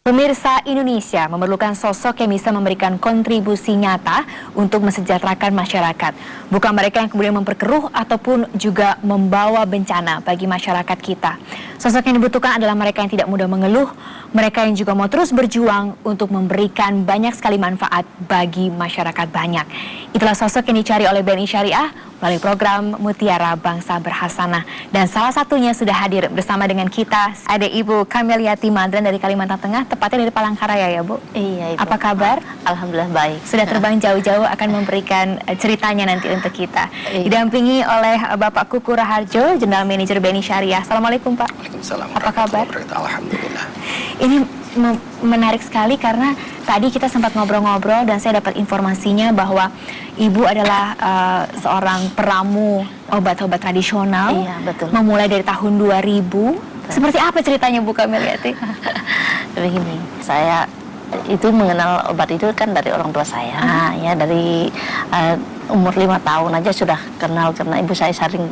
Pemirsa, Indonesia memerlukan sosok yang bisa memberikan kontribusi nyata untuk mensejahterakan masyarakat. Bukan mereka yang kemudian memperkeruh ataupun juga membawa bencana bagi masyarakat kita. Sosok yang dibutuhkan adalah mereka yang tidak mudah mengeluh, mereka yang juga mau terus berjuang untuk memberikan banyak sekali manfaat bagi masyarakat banyak. Itulah sosok yang dicari oleh BNI Syariah melalui program Mutiara Bangsa Berhasanah. Dan salah satunya sudah hadir bersama dengan kita, ada Ibu Kameliati Madran dari Kalimantan Tengah, tepatnya dari Palangkaraya ya Bu? Iya Ibu. Apa kabar? Alhamdulillah baik. Sudah terbang jauh-jauh akan memberikan ceritanya nanti untuk kita. Iya. Didampingi oleh Bapak Kuku Raharjo, General Manager BNI Syariah. Assalamualaikum Pak. Waalaikumsalam. Apa kabar? Alhamdulillah. Ini menarik sekali karena tadi kita sempat ngobrol-ngobrol dan saya dapat informasinya bahwa Ibu adalah seorang peramu obat-obat tradisional. Iya, betul. Memulai dari tahun 2000. Betul. Seperti apa ceritanya Bu Kameliati? Begini, saya itu mengenal obat itu kan dari orang tua saya, ya dari umur 5 tahun aja sudah kenal karena ibu saya sering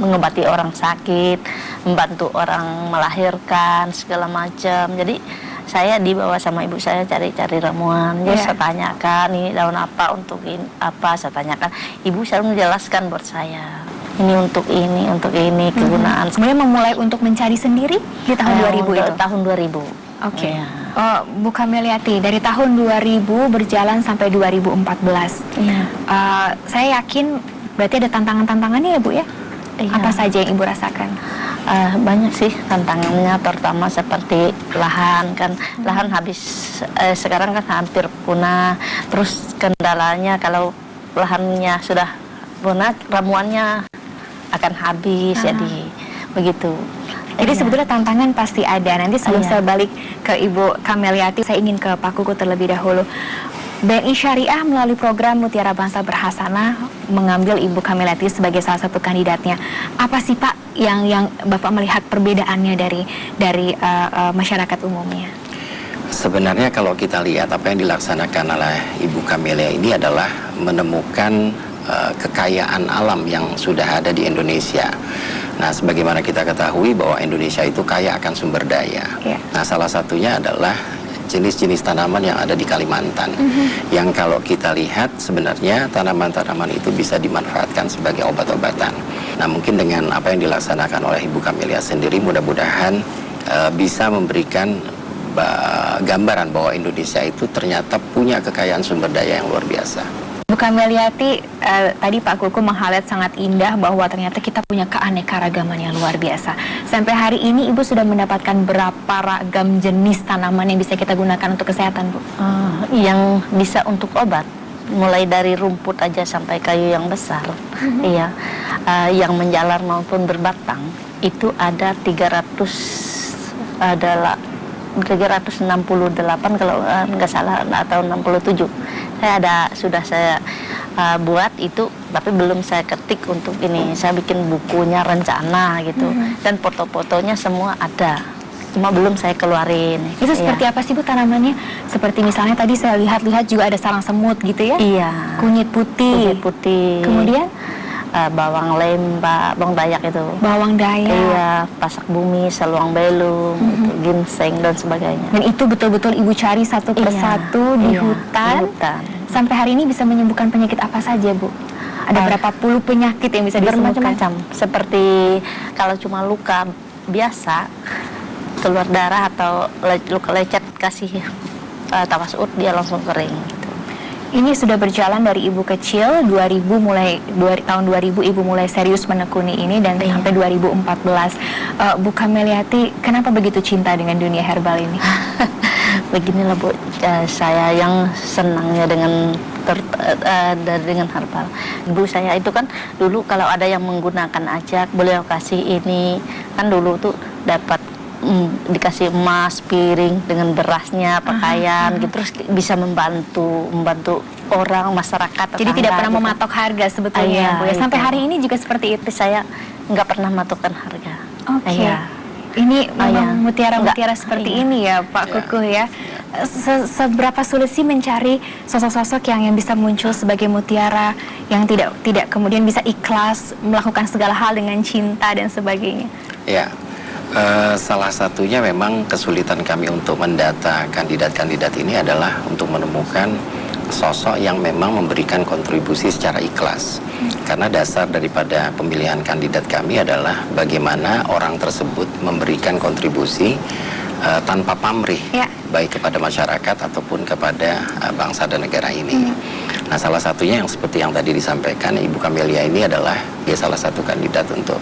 mengobati orang sakit, membantu orang melahirkan segala macam. Jadi saya dibawa sama ibu saya cari-cari ramuan. Jadi saya tanyakan ini daun apa untuk ini apa, saya tanyakan. Ibu selalu menjelaskan buat saya. Ini untuk ini kegunaan. Kemudian memulai untuk mencari sendiri di tahun 2000 itu. Tahun 2000. Oke. Ya. Bu Kameliati, dari tahun 2000 berjalan sampai 2014. Iya. Saya yakin berarti ada tantangan-tantangannya ya Bu ya? Iya. Apa saja yang Ibu rasakan? Banyak sih tantangannya, terutama seperti lahan kan. Lahan habis sekarang kan hampir punah. Terus kendalanya kalau lahannya sudah punah, ramuannya akan habis, jadi begitu. Jadi sebetulnya tantangan pasti ada. Nanti sebelum Iya. saya balik ke Ibu Kameliati, saya ingin ke Pak Kuku terlebih dahulu. BNI Syariah melalui program Mutiara Bangsa Berhasanah mengambil Ibu Kameliati sebagai salah satu kandidatnya. Apa sih Pak yang Bapak melihat perbedaannya dari masyarakat umumnya? Sebenarnya kalau kita lihat apa yang dilaksanakan oleh Ibu Kamelia ini adalah menemukan kekayaan alam yang sudah ada di Indonesia. Nah, sebagaimana kita ketahui bahwa Indonesia itu kaya akan sumber daya. Yeah. Nah, salah satunya adalah jenis-jenis tanaman yang ada di Kalimantan. Yang kalau kita lihat sebenarnya tanaman-tanaman itu bisa dimanfaatkan sebagai obat-obatan. Nah, mungkin dengan apa yang dilaksanakan oleh Ibu Kamelia sendiri, mudah-mudahan bisa memberikan gambaran bahwa Indonesia itu ternyata punya kekayaan sumber daya yang luar biasa. Bu Kameliati, tadi Pak Kuku meng-highlight sangat indah bahwa ternyata kita punya keanekaragaman yang luar biasa. Sampai hari ini Ibu sudah mendapatkan berapa ragam jenis tanaman yang bisa kita gunakan untuk kesehatan, Bu? Yang bisa untuk obat, mulai dari rumput aja sampai kayu yang besar, iya, yang menjalar maupun berbatang, itu ada 368 kalau nggak salah, atau 67. Saya buat itu, tapi belum saya ketik untuk ini. Saya bikin bukunya rencana gitu, dan foto-fotonya semua ada, cuma belum saya keluarin. Itu seperti apa sih Bu tanamannya? Seperti misalnya tadi saya lihat juga ada sarang semut gitu ya? Iya. Kunyit putih. Kunyit putih. Kemudian? Bawang lembah, bawang dayak itu. Bawang dayak. Iya, pasak bumi, seluang belung, gitu, ginseng dan sebagainya. Dan itu betul-betul Ibu cari satu persatu di hutan. Sampai hari ini bisa menyembuhkan penyakit apa saja, Bu? Ada berapa puluh penyakit yang bisa disembuhkan? Bermacam-macam. Seperti kalau cuma luka biasa, keluar darah atau luka lecet, kasih tawas ut, dia langsung kering. Gitu. Ini sudah berjalan dari Ibu kecil, tahun 2000 Ibu mulai serius menekuni ini dan sampai 2014. Bu Kameliati, kenapa begitu cinta dengan dunia herbal ini? Beginilah Bu, saya yang senangnya dengan herbal. Ibu saya itu kan dulu kalau ada yang menggunakan ajak, beliau kasih ini, kan dulu tuh dapat dikasih emas, piring dengan berasnya, pakaian gitu, terus bisa membantu orang, masyarakat, jadi tidak pernah gitu. Mematok harga sebetulnya, Bu ya. Sampai itu. hari ini juga seperti itu. Saya nggak pernah matukkan harga. Oke. Ini memang mutiara-mutiara seperti ini ya Pak Kukuh ya. Seberapa sulit sih mencari sosok-sosok yang bisa muncul sebagai mutiara, yang tidak kemudian bisa ikhlas melakukan segala hal dengan cinta dan sebagainya? Ya, Salah satunya memang kesulitan kami untuk mendata kandidat-kandidat ini adalah untuk menemukan sosok yang memang memberikan kontribusi secara ikhlas. Karena dasar daripada pemilihan kandidat kami adalah bagaimana orang tersebut memberikan kontribusi tanpa pamrih, baik kepada masyarakat ataupun kepada bangsa dan negara ini. Nah, salah satunya yang seperti yang tadi disampaikan Ibu Camelia ini adalah dia salah satu kandidat untuk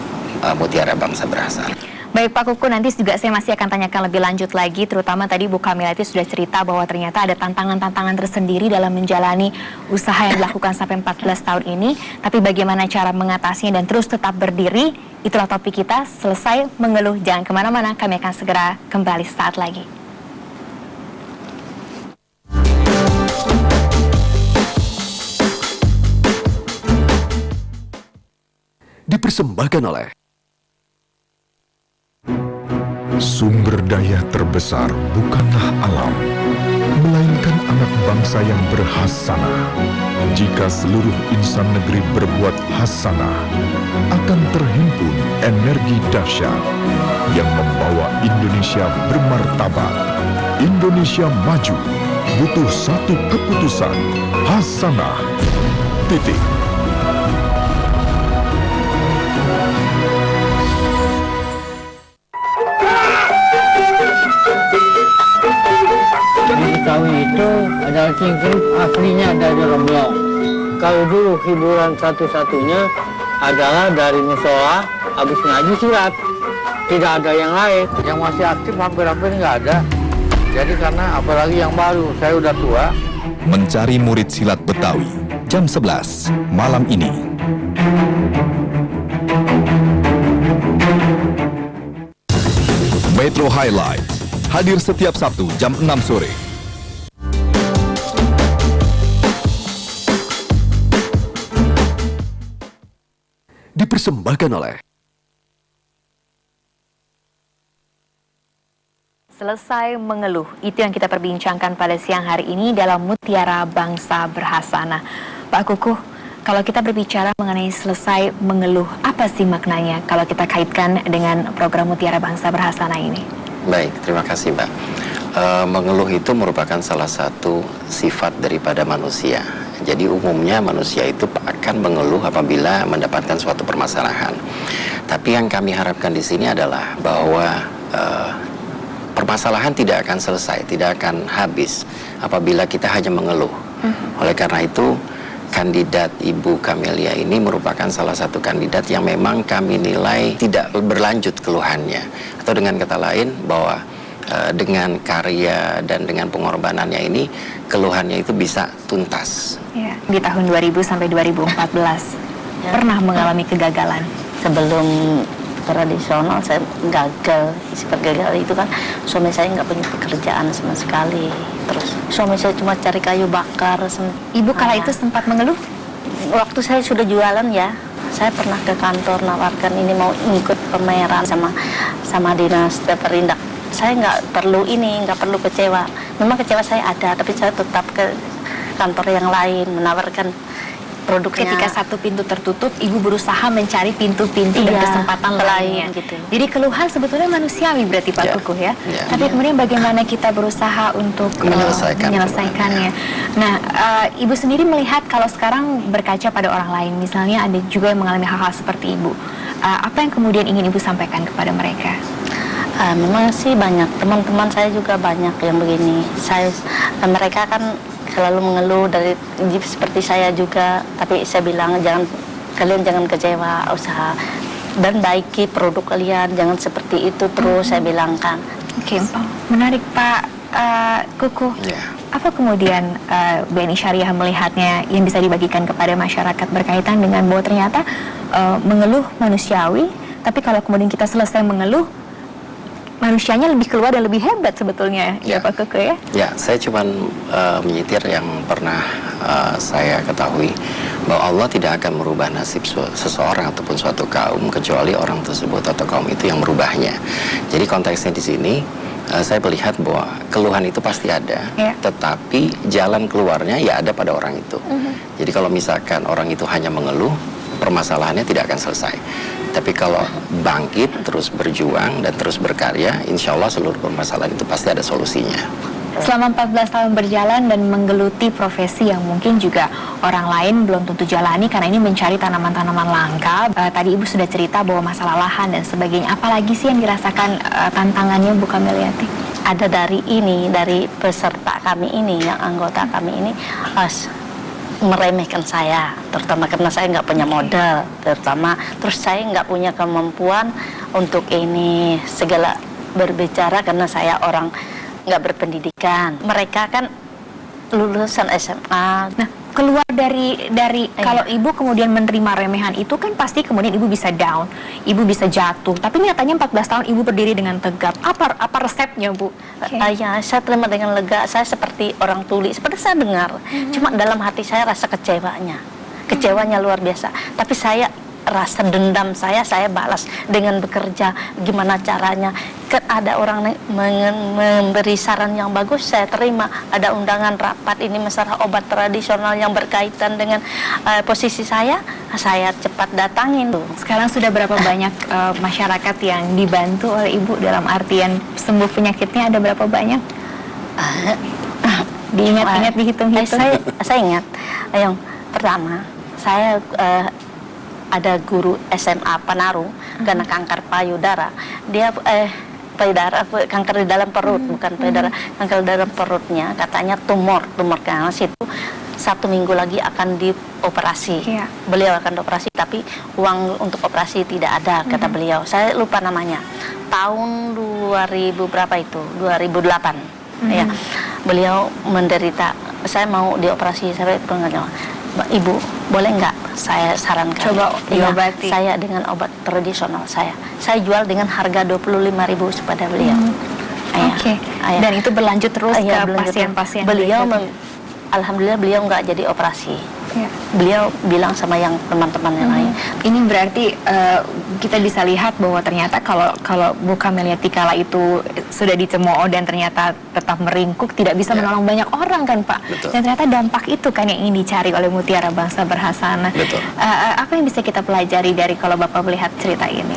Mutiara Bangsa Berhasanah. Baik Pak Kuku, nanti juga saya masih akan tanyakan lebih lanjut lagi, terutama tadi Bu Camelia itu sudah cerita bahwa ternyata ada tantangan-tantangan tersendiri dalam menjalani usaha yang dilakukan sampai 14 tahun ini. Tapi bagaimana cara mengatasinya dan terus tetap berdiri, itulah topik kita. Selesai mengeluh, jangan kemana-mana, kami akan segera kembali saat lagi. Dipersembahkan oleh sumber daya terbesar bukanlah alam, melainkan anak bangsa yang berhasanah. Jika seluruh insan negeri berbuat hasanah, akan terhimpun energi dahsyat yang membawa Indonesia bermartabat. Indonesia maju butuh satu keputusan, hasanah. Titik. Betawi itu adalah cingkrip aslinya dari Remblong. Kalau dulu hiburan satu-satunya adalah dari musola, habis ngaji silat. Tidak ada yang lain. Yang masih aktif hampir-hampir nggak ada. Jadi karena apalagi yang baru, saya udah tua. Mencari murid silat Betawi, jam 11 malam ini. Metro Highlight hadir setiap Sabtu jam 6 sore. Dipersembahkan oleh Selesai mengeluh, itu yang kita perbincangkan pada siang hari ini dalam Mutiara Bangsa Berhasanah. Pak Kukuh, kalau kita berbicara mengenai selesai mengeluh, apa sih maknanya kalau kita kaitkan dengan program Mutiara Bangsa Berhasanah ini? Baik, terima kasih Mbak. Mengeluh itu merupakan salah satu sifat daripada manusia. Jadi umumnya manusia itu akan mengeluh apabila mendapatkan suatu permasalahan. Tapi yang kami harapkan di sini adalah bahwa permasalahan tidak akan selesai, tidak akan habis apabila kita hanya mengeluh. Oleh karena itu, kandidat Ibu Camelia ini merupakan salah satu kandidat yang memang kami nilai tidak berlanjut keluhannya. Atau dengan kata lain, bahwa dengan karya dan dengan pengorbanannya ini, keluhannya itu bisa tuntas. Ya, di tahun 2000 sampai 2014, pernah mengalami kegagalan. Sebelum tradisional saya gagal. Seperti gagal itu kan suami saya nggak punya pekerjaan sama sekali. Terus suami saya cuma cari kayu bakar. Ibu kala itu sempat mengeluh? Waktu saya sudah jualan ya, saya pernah ke kantor nawarkan ini mau ikut pameran sama dinas Perindak. Saya nggak perlu kecewa. Memang kecewa saya ada, tapi saya tetap ke kantor yang lain menawarkan produknya. Ketika satu pintu tertutup, Ibu berusaha mencari pintu-pintu dan kesempatan lainnya. Gitu. Jadi keluhan sebetulnya manusiawi berarti Pak Kukuh ya. Tapi kemudian bagaimana kita berusaha untuk menyelesaikannya. Nah, Ibu sendiri melihat kalau sekarang berkaca pada orang lain, misalnya ada juga yang mengalami hal-hal seperti Ibu. Apa yang kemudian ingin Ibu sampaikan kepada mereka? Memang sih banyak, teman-teman saya juga banyak yang begini. Mereka kan selalu mengeluh dari seperti saya juga, tapi saya bilang kalian jangan kecewa, usaha dan baiki produk kalian, jangan seperti itu terus. Saya bilangkan. Oke, menarik Pak Kukuh. Apa kemudian BNI Syariah melihatnya yang bisa dibagikan kepada masyarakat berkaitan dengan bahwa ternyata mengeluh manusiawi, tapi kalau kemudian kita selesai mengeluh, manusianya lebih keluar dan lebih hebat sebetulnya, ya Pak Kukuh ya? Ya, saya cuma menyitir yang pernah saya ketahui, bahwa Allah tidak akan merubah nasib seseorang ataupun suatu kaum kecuali orang tersebut atau kaum itu yang merubahnya. Jadi konteksnya di sini saya melihat bahwa keluhan itu pasti ada, tetapi jalan keluarnya ya ada pada orang itu. Jadi kalau misalkan orang itu hanya mengeluh, permasalahannya tidak akan selesai. Tapi kalau bangkit, terus berjuang, dan terus berkarya, insya Allah seluruh permasalahan itu pasti ada solusinya. Selama 14 tahun berjalan dan menggeluti profesi yang mungkin juga orang lain belum tentu jalani karena ini mencari tanaman-tanaman langka. Tadi Ibu sudah cerita bahwa masalah lahan dan sebagainya. Apalagi sih yang dirasakan tantangannya Bu Kameliati? Ada dari peserta kami ini, yang anggota kami ini meremehkan saya, terutama karena saya nggak punya modal, terus saya nggak punya kemampuan untuk ini segala berbicara karena saya orang nggak berpendidikan. Mereka kan lulusan SMA. Nah, keluar dari kalau Ibu kemudian menerima remehan itu kan pasti kemudian Ibu bisa down, Ibu bisa jatuh. Tapi nyatanya 14 tahun Ibu berdiri dengan tegap. Apa resepnya, Bu? Ya, saya terima dengan lega. Saya seperti orang tuli, seperti saya dengar. Cuma dalam hati saya rasa kecewanya luar biasa. Tapi saya rasa dendam saya balas dengan bekerja. Gimana caranya? Kan ada orang memberi saran yang bagus, saya terima. Ada undangan rapat ini masalah obat tradisional yang berkaitan dengan posisi saya cepat datangin. Sekarang sudah berapa banyak masyarakat yang dibantu oleh Ibu dalam artian sembuh penyakitnya, ada berapa banyak? Diingat-ingat, dihitung-hitung. Saya ingat yang pertama saya ada guru SMA Panarung karena kanker payudara. Dia kanker di dalam perut, bukan payudara, kanker di dalam perutnya. Katanya tumor ganas itu 1 minggu lagi akan dioperasi. Beliau akan dioperasi, tapi uang untuk operasi tidak ada, kata beliau. Saya lupa namanya. Tahun 2000 berapa itu? 2008. Ya. Beliau menderita. Saya mau dioperasi, saya bilang, Ibu, boleh nggak saya sarankan? Coba diobati. Saya dengan obat tradisional saya jual dengan harga 25.000 kepada beliau. Oke. Dan itu berlanjut terus ke pasien-pasien. Beliau, alhamdulillah beliau nggak jadi operasi. Beliau bilang sama yang teman-teman yang lain. Ini berarti kita bisa lihat bahwa ternyata kalau Bu Kameliati kala itu sudah dicemooh dan ternyata tetap meringkuk, tidak bisa menolong banyak orang kan, Pak. Betul. Dan ternyata dampak itu kan yang ingin dicari oleh Mutiara Bangsa Berhasanah. Betul. Apa yang bisa kita pelajari dari kalau Bapak melihat cerita ini?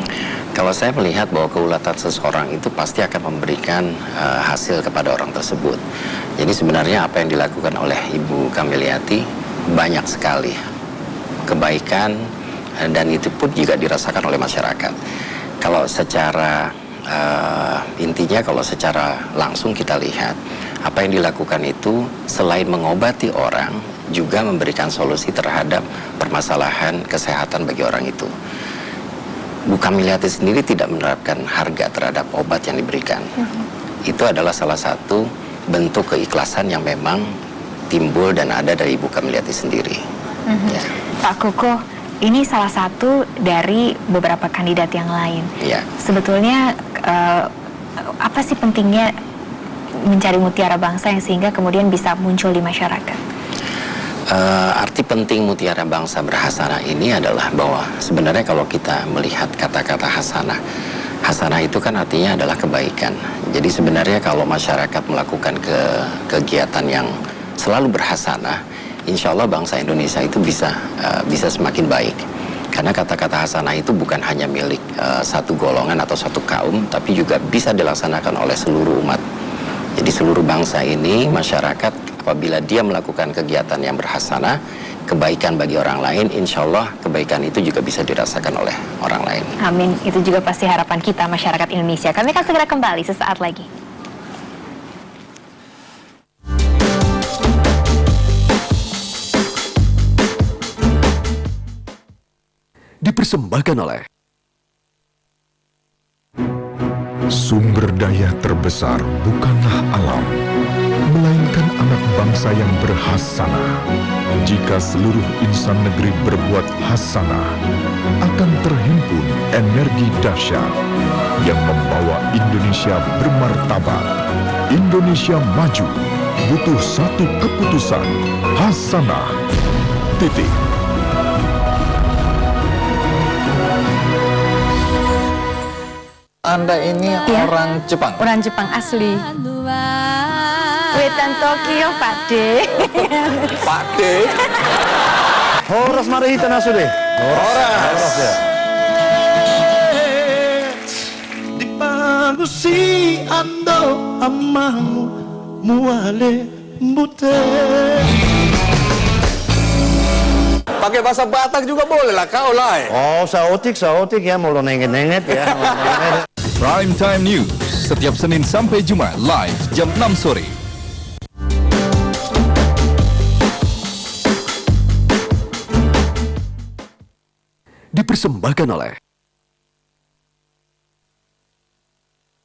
Kalau saya melihat bahwa keulatan seseorang itu pasti akan memberikan hasil kepada orang tersebut. Jadi sebenarnya apa yang dilakukan oleh Ibu Kameliati banyak sekali kebaikan, dan itu pun juga dirasakan oleh masyarakat. Kalau secara intinya, kalau secara langsung kita lihat apa yang dilakukan itu selain mengobati orang, juga memberikan solusi terhadap permasalahan kesehatan bagi orang itu. Bu Kameliati sendiri tidak menerapkan harga terhadap obat yang diberikan. Itu adalah salah satu bentuk keikhlasan yang memang timbul dan ada dari Ibu Kameliati sendiri. Ya. Pak Kukuh, ini salah satu dari beberapa kandidat yang lain. Ya. Sebetulnya apa sih pentingnya mencari mutiara bangsa yang sehingga kemudian bisa muncul di masyarakat? Arti penting Mutiara Bangsa Berhasanah ini adalah bahwa sebenarnya kalau kita melihat kata-kata hasanah itu kan artinya adalah kebaikan. Jadi sebenarnya kalau masyarakat melakukan kegiatan yang selalu berhasanah, insya Allah bangsa Indonesia itu bisa semakin baik. Karena kata-kata hasanah itu bukan hanya milik satu golongan atau satu kaum, tapi juga bisa dilaksanakan oleh seluruh umat. Jadi seluruh bangsa ini, masyarakat, apabila dia melakukan kegiatan yang berhasanah, kebaikan bagi orang lain, insya Allah kebaikan itu juga bisa dirasakan oleh orang lain. Amin. Itu juga pasti harapan kita masyarakat Indonesia. Kami akan segera kembali sesaat lagi. Dipersembahkan oleh sumber daya terbesar bukanlah alam, melainkan anak bangsa yang berhasanah. Jika seluruh insan negeri berbuat hasanah, akan terhimpun energi dahsyat yang membawa Indonesia bermartabat. Indonesia maju butuh satu keputusan, hasanah. Titik. Anda ini orang Jepang? Orang Jepang asli. Wetan Tokyo, Pak De. Pak De. Horas marahita nasude. Horas. Dipagusi ando amamu muale mbute. Pakai bahasa Batak juga boleh lah kau lah. Oh, saotik ya, mau lo nenget-nenget ya. Prime Time News, setiap Senin sampai Jumat, live jam 6 sore. Dipersembahkan oleh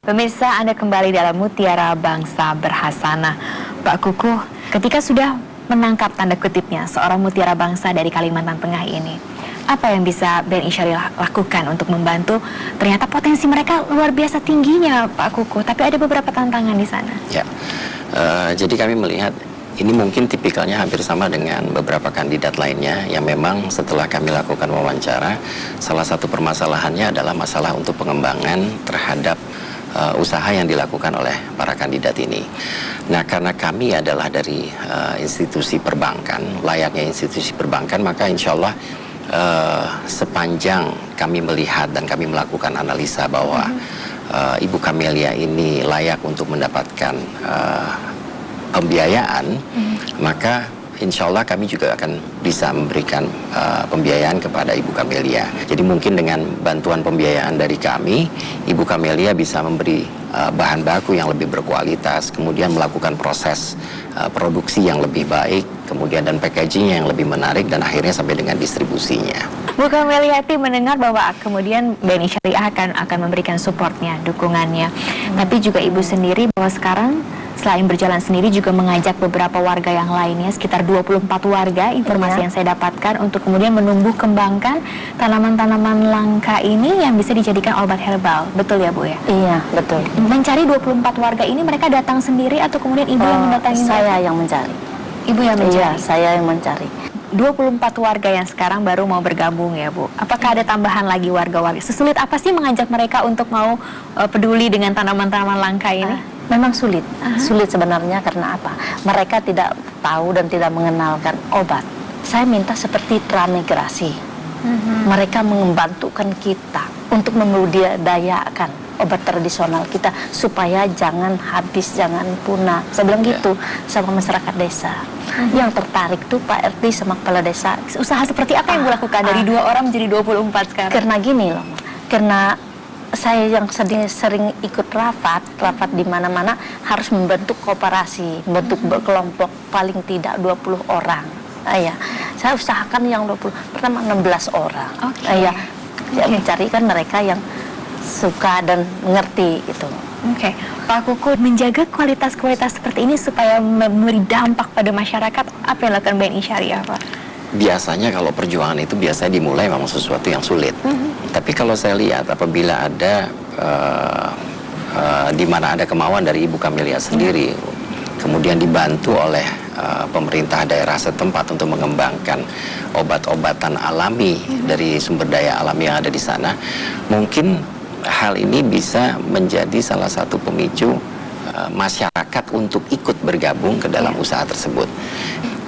Pemirsa, Anda kembali dalam Mutiara Bangsa Berhasanah. Pak Kukuh, ketika sudah menangkap tanda kutipnya seorang mutiara bangsa dari Kalimantan Tengah ini, apa yang bisa BNI Syariah lakukan untuk membantu? Ternyata potensi mereka luar biasa tingginya, Pak Kukuh, tapi ada beberapa tantangan di sana. Ya, jadi kami melihat ini mungkin tipikalnya hampir sama dengan beberapa kandidat lainnya yang memang setelah kami lakukan wawancara, salah satu permasalahannya adalah masalah untuk pengembangan terhadap usaha yang dilakukan oleh para kandidat ini. Nah, karena kami adalah dari institusi perbankan, layaknya institusi perbankan, maka insya Allah sepanjang kami melihat dan kami melakukan analisa bahwa Ibu Camelia ini layak untuk mendapatkan pembiayaan, maka insya Allah kami juga akan bisa memberikan pembiayaan kepada Ibu Camelia. Jadi mungkin dengan bantuan pembiayaan dari kami, Ibu Camelia bisa memberi bahan baku yang lebih berkualitas, kemudian melakukan proses produksi yang lebih baik, kemudian dan packaging yang lebih menarik, dan akhirnya sampai dengan distribusinya. Bu Cameliati mendengar bahwa kemudian BNI Syariah akan memberikan supportnya, dukungannya. Tapi juga Ibu sendiri bahwa sekarang selain berjalan sendiri juga mengajak beberapa warga yang lainnya, sekitar 24 warga, informasi yang saya dapatkan, untuk kemudian menumbuh kembangkan tanaman-tanaman langka ini yang bisa dijadikan obat herbal. Betul ya, Bu ya? Iya, betul. Mencari 24 warga ini, mereka datang sendiri atau kemudian Ibu yang mendatangi? Saya yang mencari. Ibu yang mencari? Iya, saya yang mencari. 24 warga yang sekarang baru mau bergabung ya, Bu. Apakah ada tambahan lagi warga-warga? Sesulit apa sih mengajak mereka untuk mau peduli dengan tanaman-tanaman langka ini? Memang sulit, sulit sebenarnya karena apa? Mereka tidak tahu dan tidak mengenalkan obat. Saya minta seperti transmigrasi. Mereka membantukan kita untuk membudidayakan obat tradisional kita supaya jangan habis, jangan punah. Saya bilang gitu sama masyarakat desa. Yang tertarik tuh Pak RT sama kepala desa. Usaha seperti apa yang dilakukan dari 2 orang menjadi 24 sekarang? Karena gini loh, karena saya yang sering ikut rapat di mana-mana harus membentuk kooperasi, membentuk kelompok paling tidak 20 orang. Ya, saya usahakan yang 20, pertama 16 orang. Ya, mencarikan mereka yang suka dan mengerti itu. Oke, Pak Kukuh, menjaga kualitas-kualitas seperti ini supaya memberi dampak pada masyarakat, apa yang dilakukan BNI Syariah, Pak? Biasanya kalau perjuangan itu biasanya dimulai memang sesuatu yang sulit. Tapi kalau saya lihat apabila ada di mana ada kemauan dari Ibu Camelia sendiri, kemudian dibantu oleh pemerintah daerah setempat untuk mengembangkan obat-obatan alami dari sumber daya alami yang ada di sana, mungkin hal ini bisa menjadi salah satu pemicu masyarakat untuk ikut bergabung ke dalam usaha tersebut.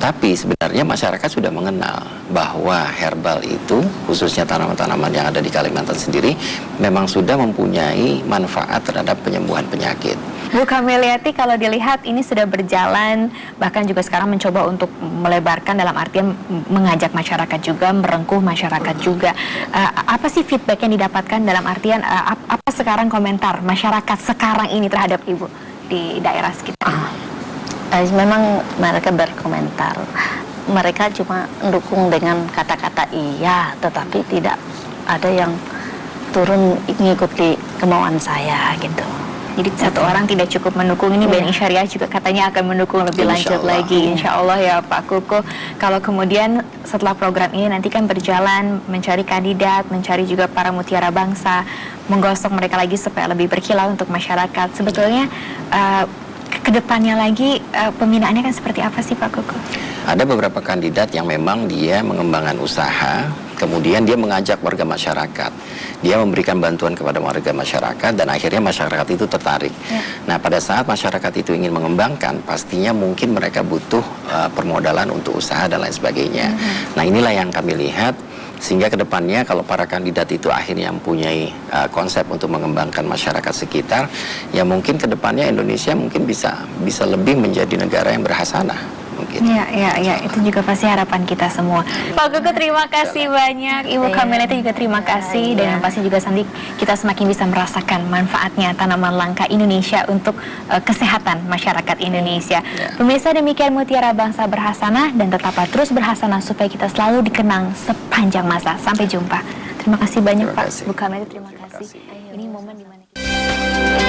Tapi sebenarnya masyarakat sudah mengenal bahwa herbal itu, khususnya tanaman-tanaman yang ada di Kalimantan sendiri, memang sudah mempunyai manfaat terhadap penyembuhan penyakit. Bu Cameliati, kalau dilihat ini sudah berjalan, bahkan juga sekarang mencoba untuk melebarkan dalam artian mengajak masyarakat juga, merengkuh masyarakat juga. Apa sih feedback yang didapatkan dalam artian, apa sekarang komentar masyarakat sekarang ini terhadap Ibu di daerah sekitar? Memang mereka berkomentar, mereka cuma mendukung dengan kata-kata iya, tetapi tidak ada yang turun mengikuti kemauan saya gitu. Jadi satu orang tidak cukup mendukung ini, BNI Syariah juga katanya akan mendukung lebih lanjut lagi, insya Allah ya Pak Kukuh. Kalau kemudian setelah program ini nanti kan berjalan, mencari kandidat, mencari juga para mutiara bangsa, menggosok mereka lagi supaya lebih berkilau untuk masyarakat. Sebetulnya kedepannya lagi pembinaannya kan seperti apa sih Pak Kukuh? Ada beberapa kandidat yang memang dia mengembangkan usaha, kemudian dia mengajak warga masyarakat, dia memberikan bantuan kepada warga masyarakat, dan akhirnya masyarakat itu tertarik. Nah, pada saat masyarakat itu ingin mengembangkan, pastinya mungkin mereka butuh permodalan untuk usaha dan lain sebagainya. Nah, inilah yang kami lihat Sehingga kedepannya kalau para kandidat itu akhirnya mempunyai konsep untuk mengembangkan masyarakat sekitar, ya mungkin kedepannya Indonesia mungkin bisa lebih menjadi negara yang berhasanah. Mungkin. Ya, itu juga pasti harapan kita semua. Pak Kuku, terima kasih banyak. Ibu Kamelita juga terima kasih. Dan yang pasti juga nanti kita semakin bisa merasakan manfaatnya tanaman langka Indonesia untuk kesehatan masyarakat Indonesia. Pemirsa, demikian Mutiara Bangsa Berhasanah, dan tetaplah terus berhasanah supaya kita selalu dikenang sepanjang masa. Sampai jumpa. Terima kasih banyak, Pak. Bu Kamelita, terima kasih. Ini momen dimana kita...